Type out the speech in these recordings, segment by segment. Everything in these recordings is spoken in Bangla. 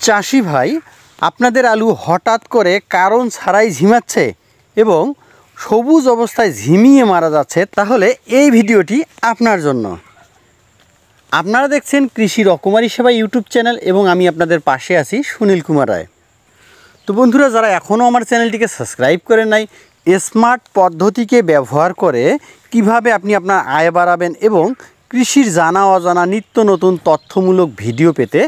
চাষি ভাই, আপনাদের আলু হঠাৎ করে কারণ ছাড়াই ঝিমাচ্ছে এবং সবুজ অবস্থায় ঝিমিয়ে মারা যাচ্ছে, তাহলে এই ভিডিওটি আপনার জন্য। আপনারা দেখছেন কৃষি রকমারি সেবা ইউটিউব চ্যানেল এবং আমি আপনাদের পাশে আছি সুনীল কুমার রায়। তো বন্ধুরা, যারা এখনও আমার চ্যানেলটিকে সাবস্ক্রাইব করেন নাই, স্মার্ট পদ্ধতিকে ব্যবহার করে কিভাবে আপনি আপনার আয় বাড়াবেন এবং কৃষির জানা অজানা নিত্য নতুন তথ্যমূলক ভিডিও পেতে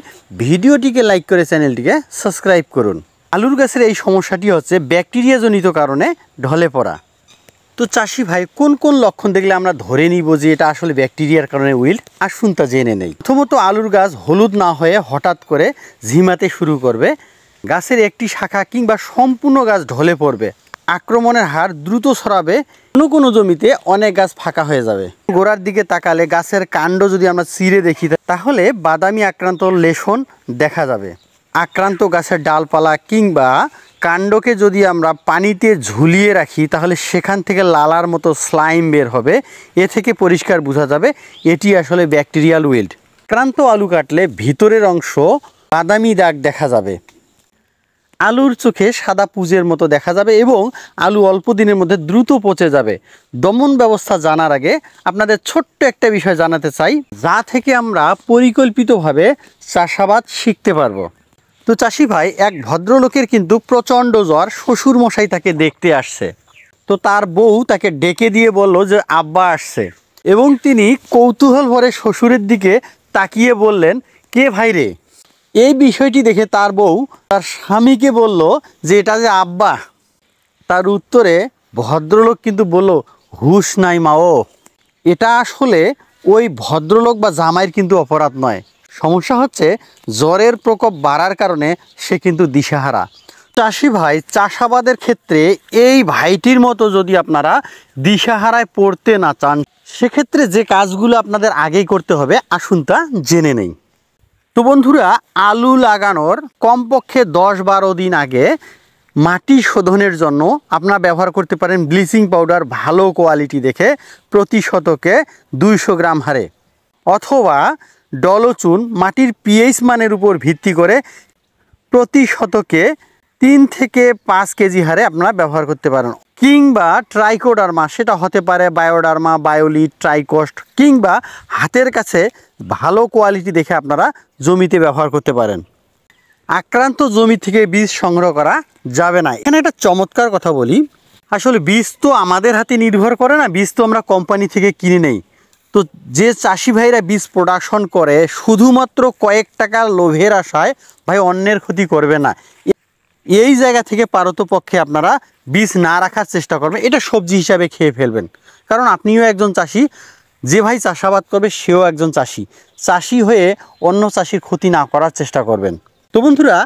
ভিডিওটিকে লাইক করে চ্যানেলটিকে সাবস্ক্রাইব করুন। আলুর গাছের এই সমস্যাটি হচ্ছে ব্যাকটেরিয়াজনিত কারণে ঢলে পড়া। তো চাষি ভাই, কোন কোন লক্ষণ দেখলে আমরা ধরে নিব যে এটা আসলে ব্যাকটেরিয়ার কারণে উইল্ট? আসুন তা জেনে নেই। প্রথমত, আলুর গাছ হলুদ না হয়ে হঠাৎ করে ঝিমাতে শুরু করবে, গাছের একটি শাখা কিংবা সম্পূর্ণ গাছ ঢলে পড়বে, আক্রমণের হার দ্রুত ছড়াবে, কোনো জমিতে অনেক গাছ ফাঁকা হয়ে যাবে। গোড়ার দিকে তাকালে গাছের কাণ্ড যদি আমরা চিরে দেখি তাহলে বাদামি আক্রান্ত লেশন দেখা যাবে। আক্রান্ত গাছের ডালপালা কিংবা কাণ্ডকে যদি আমরা পানিতে ঝুলিয়ে রাখি তাহলে সেখান থেকে লালার মতো স্লাইম বের হবে। এ থেকে পরিষ্কার বোঝা যাবে এটি আসলে ব্যাকটেরিয়াল উইল্ট। আক্রান্ত আলু কাটলে ভিতরের অংশ বাদামি দাগ দেখা যাবে, আলুর চোখে সাদা পুঁজের মতো দেখা যাবে এবং আলু অল্প দিনের মধ্যে দ্রুত পচে যাবে। দমন ব্যবস্থা জানার আগে আপনাদের ছোট্ট একটা বিষয় জানাতে চাই, যা থেকে আমরা পরিকল্পিতভাবে চাষাবাদ শিখতে পারবো। তো চাষি ভাই, এক ভদ্রলোকের কিন্তু প্রচণ্ড জ্বর, শ্বশুর মশাই তাকে দেখতে আসছে। তো তার বউ তাকে ডেকে দিয়ে বলল যে আব্বা আসছে, এবং তিনি কৌতূহল ভরে শ্বশুরের দিকে তাকিয়ে বললেন, কে ভাই রে? এই বিষয়টি দেখে তার বউ তার স্বামীকে বলল যে এটা যে আব্বা। তার উত্তরে ভদ্রলোক কিন্তু বলল, হুশ নাই মাও, এটা আসলে ওই ভদ্রলোক বা জামাইয়ের কিন্তু অপরাধ নয়। সমস্যা হচ্ছে জ্বরের প্রকোপ বাড়ার কারণে সে কিন্তু দিশাহারা। চাষি ভাই, চাষাবাদের ক্ষেত্রে এই ভাইটির মতো যদি আপনারা দিশাহারায় পড়তে না চান, সেক্ষেত্রে যে কাজগুলো আপনাদের আগেই করতে হবে আসুন তা জেনে নেই। তো বন্ধুরা, আলু লাগানোর কমপক্ষে 10-12 দিন আগে মাটি শোধনের জন্য আপনারা ব্যবহার করতে পারেন ব্লিচিং পাউডার, ভালো কোয়ালিটি দেখে প্রতি শতকে 200 গ্রাম হারে, অথবা ডলোচুন মাটির পিএইচ মানের উপর ভিত্তি করে প্রতি শতকে 3 থেকে 5 কেজি হারে আপনারা ব্যবহার করতে পারেন, কিংবা ট্রাইকোডার্মা, সেটা হতে পারে বায়োডার্মা, বায়োলিট, ট্রাইকোস্ট, কিংবা হাতের কাছে ভালো কোয়ালিটি দেখে আপনারা জমিতে ব্যবহার করতে পারেন। আক্রান্ত জমি থেকে বীজ সংগ্রহ করা যাবে না। এখানে একটা চমৎকার কথা বলি, আসলে বীজ তো আমাদের হাতে নির্ভর করে না, বীজ তো আমরা কোম্পানি থেকে কিনে নেই। তো যে চাষি ভাইরা বীজ প্রোডাকশন করে শুধুমাত্র কয়েক টাকার লোভের আশায় ভাই অন্যের ক্ষতি করবে না। এই জায়গা থেকে পারতপক্ষে আপনারা বীজ না রাখার চেষ্টা করবেন, এটা সবজি হিসাবে খেয়ে ফেলবেন। কারণ আপনিও একজন চাষি, যে ভাই চাষাবাদ করবে সেও একজন চাষি। চাষি হয়ে অন্য চাষির ক্ষতি না করার চেষ্টা করবেন। তো বন্ধুরা,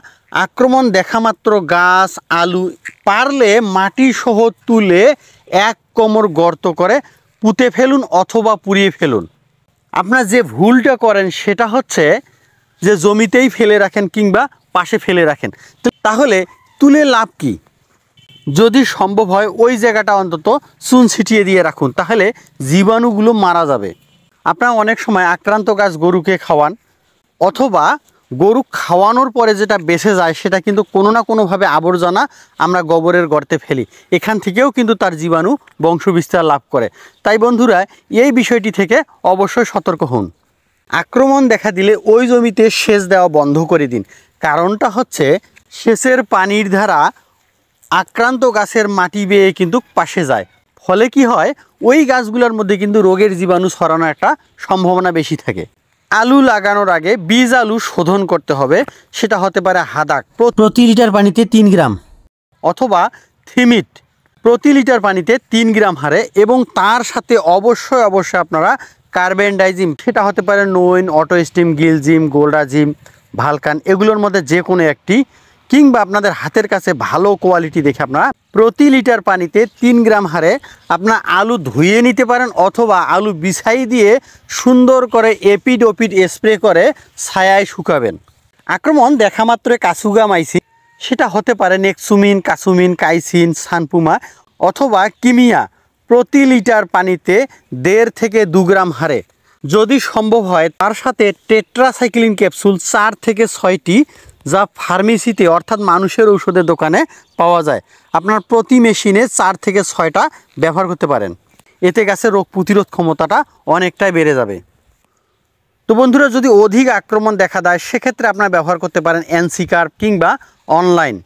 আক্রমণ দেখা মাত্র গাছ, আলু পারলে মাটি সহ তুলে 1 কোমর গর্ত করে পুঁতে ফেলুন অথবা পুড়িয়ে ফেলুন। আপনারা যে ভুলটা করেন সেটা হচ্ছে যে জমিতেই ফেলে রাখেন কিংবা পাশে ফেলে রাখেন। তো তাহলে তুলে লাভ কি? যদি সম্ভব হয় ওই জায়গাটা অন্তত চুন ছিটিয়ে দিয়ে রাখুন, তাহলে জীবাণুগুলো মারা যাবে। আপনারা অনেক সময় আক্রান্ত গাছ গরুকে খাওয়ান, অথবা গরু খাওয়ানোর পরে যেটা বেঁচে যায় সেটা কিন্তু কোনো না কোনোভাবে আবর্জনা আমরা গোবরের গর্তে ফেলি, এখান থেকেও কিন্তু তার জীবাণু বংশবিস্তার লাভ করে। তাই বন্ধুরা, এই বিষয়টি থেকে অবশ্যই সতর্ক হন। আক্রমণ দেখা দিলে ওই জমিতে সেচ দেওয়া বন্ধ করে দিন। কারণটা হচ্ছে সেচের পানির ধারা আক্রান্ত গাছের মাটি বেয়ে কিন্তু পাশে যায়, ফলে কি হয়, ওই গাছগুলোর মধ্যে কিন্তু রোগের জীবাণু ছড়ানোর একটা সম্ভাবনা বেশি থাকে। আলু লাগানোর আগে বীজ আলু শোধন করতে হবে, সেটা হতে পারে হাদাক প্রতি লিটার পানিতে 3 গ্রাম, অথবা থিমিট প্রতি লিটার পানিতে 3 গ্রাম হারে, এবং তার সাথে অবশ্যই আপনারা কার্বেন্ডাইজিম, সেটা হতে পারে নোইন, অটোস্টিম, গিলজিম, গোল্ডাজিম, ভালকান, এগুলোর মধ্যে যে কোনো একটি, কিংবা আপনাদের হাতের কাছে ভালো কোয়ালিটি দেখে আপনারা প্রতি লিটার পানিতে 3 গ্রাম হারে আপনার আলু ধুয়ে নিতে পারেন, অথবা আলু বিছাই দিয়ে সুন্দর করে এপিড ওপিড স্প্রে করে ছায়ায় শুকাবেন। আক্রমণ দেখা মাত্রই কাসুগামাইসিন, সেটা হতে পারে নেক্সুমিন, কাসুমিন, কাইসিন, সানপুমা, অথবা কিমিয়া প্রতি লিটার পানিতে 1.5 থেকে 2 গ্রাম হারে, যদি সম্ভব হয় তার সাথে টেট্রাসাইক্লিন ক্যাপসুল 4 থেকে 6টি যা ফার্মেসিতে অর্থাৎ মানুষের ঔষধের দোকানে পাওয়া যায়। আপনার প্রতি মেশিনে 4 থেকে 6টা ব্যবহার করতে পারেন। এতে গাছের রোগ প্রতিরোধ ক্ষমতাটা অনেকটাই বেড়ে যাবে। তো বন্ধুরা, যদি অধিক আক্রমণ দেখা দেয় সেক্ষেত্রে আপনারা ব্যবহার করতে পারেন এনসিকার কিংবা অনলাইন,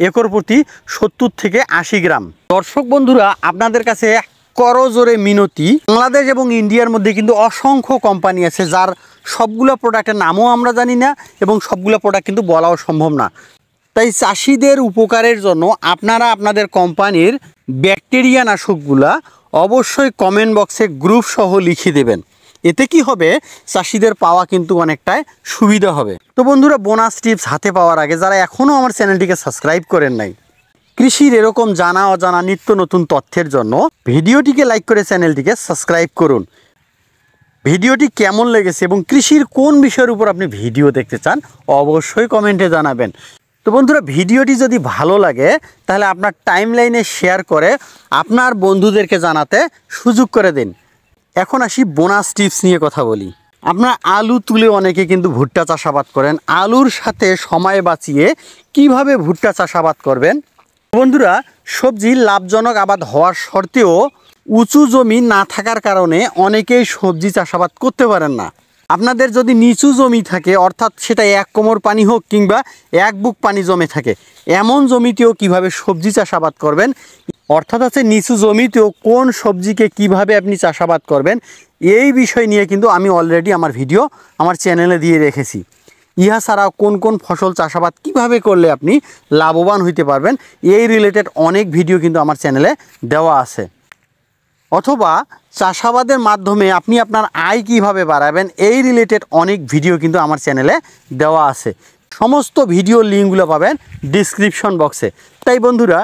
একর প্রতি 70 থেকে 80 গ্রাম। দর্শক বন্ধুরা, আপনাদের কাছে করজোরে মিনতি, বাংলাদেশ এবং ইন্ডিয়ার মধ্যে কিন্তু অসংখ্য কোম্পানি আছে যার সবগুলো প্রোডাক্টের নামও আমরা জানি না এবং সবগুলো প্রোডাক্ট কিন্তু বলাও সম্ভব না। তাই চাষিদের উপকারের জন্য আপনারা আপনাদের কোম্পানির ব্যাকটেরিয়া নাশকগুলা অবশ্যই কমেন্ট বক্সে গ্রুপ সহ লিখে দেবেন। এতে কি হবে, চাষিদের পাওয়া কিন্তু অনেকটাই সুবিধা হবে। তো বন্ধুরা, বোনাস টিপস হাতে পাওয়ার আগে যারা এখনও আমার চ্যানেলটিকে সাবস্ক্রাইব করেন নাই, কৃষির এরকম জানা অজানা নিত্য নতুন তথ্যের জন্য ভিডিওটিকে লাইক করে চ্যানেলটিকে সাবস্ক্রাইব করুন। ভিডিওটি কেমন লেগেছে এবং কৃষির কোন বিষয়ের উপর আপনি ভিডিও দেখতে চান অবশ্যই কমেন্টে জানাবেন। তো বন্ধুরা, ভিডিওটি যদি ভালো লাগে তাহলে আপনার টাইমলাইনে শেয়ার করে আপনার বন্ধুদেরকে জানাতে সুযোগ করে দিন। এখন আসি বোনাস টিপস নিয়ে কথা বলি। আপনার আলু তুলে অনেকে কিন্তু ভুট্টা চাষাবাদ করেন। আলুর সাথে সময় বাঁচিয়ে কিভাবে ভুট্টা চাষাবাদ করবেন? বন্ধুরা, সবজি লাভজনক আবাদ হওয়ার সত্ত্বেও উঁচু জমি না থাকার কারণে অনেকেই সবজি চাষাবাদ করতে পারেন না। আপনাদের যদি নিচু জমি থাকে, অর্থাৎ সেটা 1 কোমর পানি হোক কিংবা 1 বুক পানি জমে থাকে, এমন জমিতেও কিভাবে সবজি চাষাবাদ করবেন, অর্থাৎ আছে নিচু জমিতেও কোন সবজিকে কিভাবে আপনি চাষাবাদ করবেন, এই বিষয় নিয়ে কিন্তু আমি অলরেডি আমার ভিডিও আমার চ্যানেলে দিয়ে রেখেছি। ইহা ছাড়াও কোন কোন ফসল চাষাবাদ কিভাবে করলে আপনি লাভবান হইতে পারবেন, এই রিলেটেড অনেক ভিডিও কিন্তু আমার চ্যানেলে দেওয়া আছে। অথবা চাষাবাদের মাধ্যমে আপনি আপনার আয় কিভাবে বাড়াবেন, এই রিলেটেড অনেক ভিডিও কিন্তু আমার চ্যানেলে দেওয়া আছে। সমস্ত ভিডিও লিঙ্কগুলো পাবেন ডিসক্রিপশন বক্সে। তাই বন্ধুরা,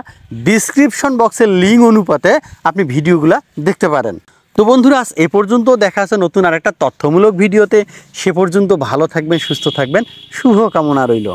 ডিসক্রিপশন বক্সের লিঙ্ক অনুপাতে আপনি ভিডিওগুলো দেখতে পারেন। তো বন্ধুরা, আজ এ পর্যন্ত, দেখা আছে নতুন আরেকটা তথ্যমূলক ভিডিওতে। সে পর্যন্ত ভালো থাকবেন, সুস্থ থাকবেন, শুভ কামনা রইল।